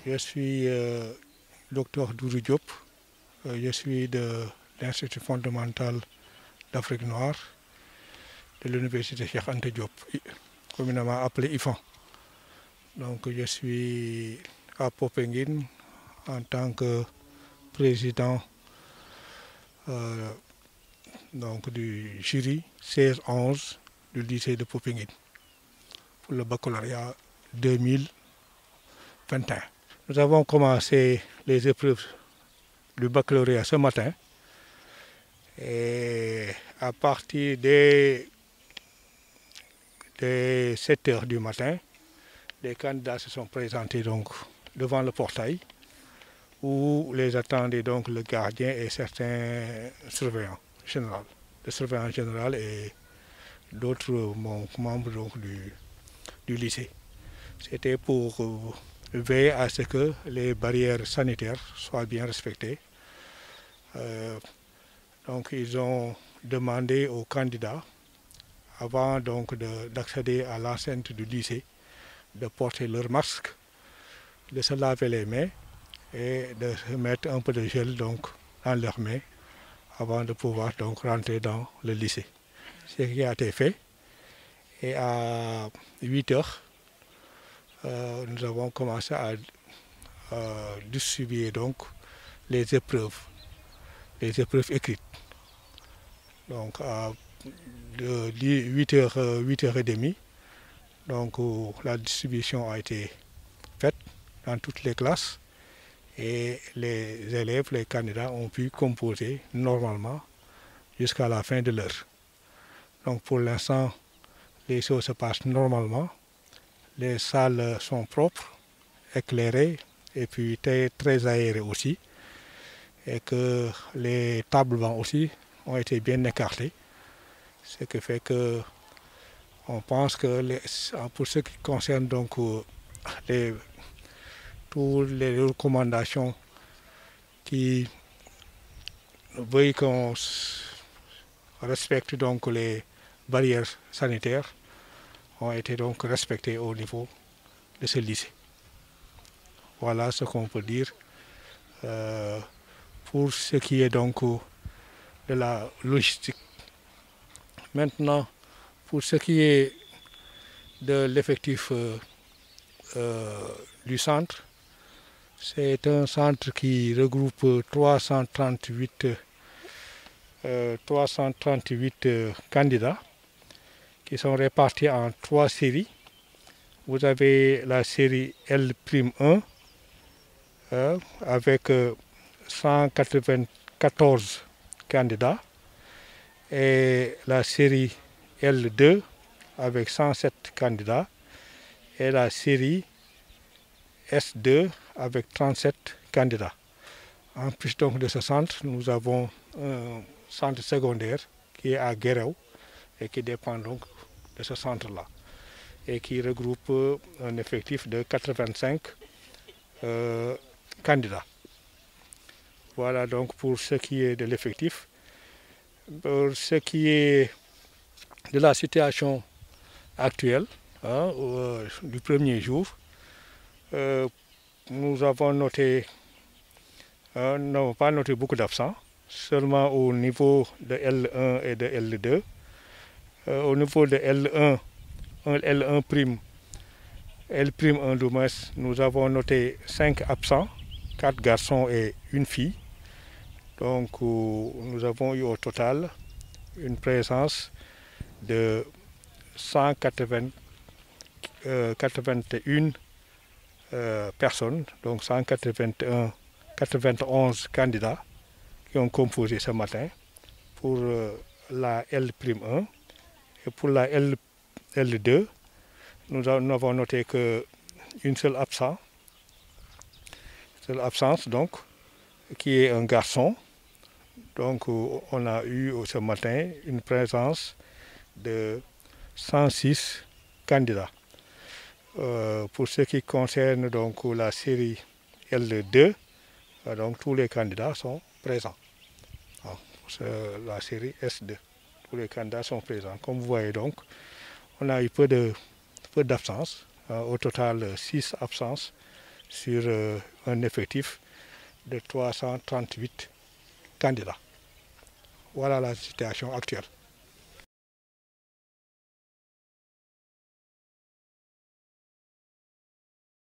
Je suis docteur Doudou Diop. Je suis de l'Institut fondamental d'Afrique noire de l'Université Cheikh Anta Diop, communément appelé IFAN. Donc je suis à Popenguine en tant que président donc du jury 16-11 du lycée de Popenguine pour le baccalauréat 2021. Nous avons commencé les épreuves du baccalauréat ce matin et à partir des 7 heures du matin, les candidats se sont présentés donc devant le portail où les attendaient donc le gardien et certains surveillants généraux, le surveillant général et d'autres membres donc du lycée. C'était pour veiller à ce que les barrières sanitaires soient bien respectées. Donc ils ont demandé aux candidats, avant donc d'accéder à l'enceinte du lycée, de porter leur masque, de se laver les mains et de se mettre un peu de gel donc dans leurs mains avant de pouvoir donc rentrer dans le lycée. Ce qui a été fait. Et à 8 heures, nous avons commencé à distribuer donc les épreuves écrites. Donc à 8h30, donc la distribution a été faite dans toutes les classes et les élèves, les candidats ont pu composer normalement jusqu'à la fin de l'heure. Donc pour l'instant, les choses se passent normalement. Les salles sont propres, éclairées et puis très aérées aussi. Et que les tables bancs aussi ont été bien écartées. Ce qui fait que on pense que pour ce qui concerne donc toutes les recommandations qui veulent qu'on respecte donc les barrières sanitaires ont été donc respectées au niveau de ce lycée. Voilà ce qu'on peut dire pour ce qui est donc de la logistique. Maintenant, pour ce qui est de l'effectif du centre, c'est un centre qui regroupe 338 candidats qui sont répartis en 3 séries. Vous avez la série L'1 avec 194 candidats et la série L2 avec 107 candidats et la série S2 avec 37 candidats. En plus donc de ce centre, nous avons un centre secondaire qui est à Guéréo et qui dépend donc de ce centre-là et qui regroupe un effectif de 85 candidats. Voilà donc pour ce qui est de l'effectif. Pour ce qui est de la situation actuelle du premier jour, nous avons noté, non pas noté beaucoup d'absents, seulement au niveau de L1 et de L2. Au niveau de L1, L1 prime, L'1 du moins, nous avons noté 5 absents, 4 garçons et 1 fille. Donc nous avons eu au total une présence de 181 personnes, donc 191 candidats qui ont composé ce matin pour la L'1 et pour la L2, nous n'avons noté qu'une seule absence donc, qui est un garçon. Donc on a eu ce matin une présence de 106 candidats. Pour ce qui concerne donc la série L2, donc tous les candidats sont présents. La série S2, tous les candidats sont présents. Comme vous voyez donc, on a eu peu d'absences, au total 6 absences sur un effectif de 338 candidats. Voilà la situation actuelle.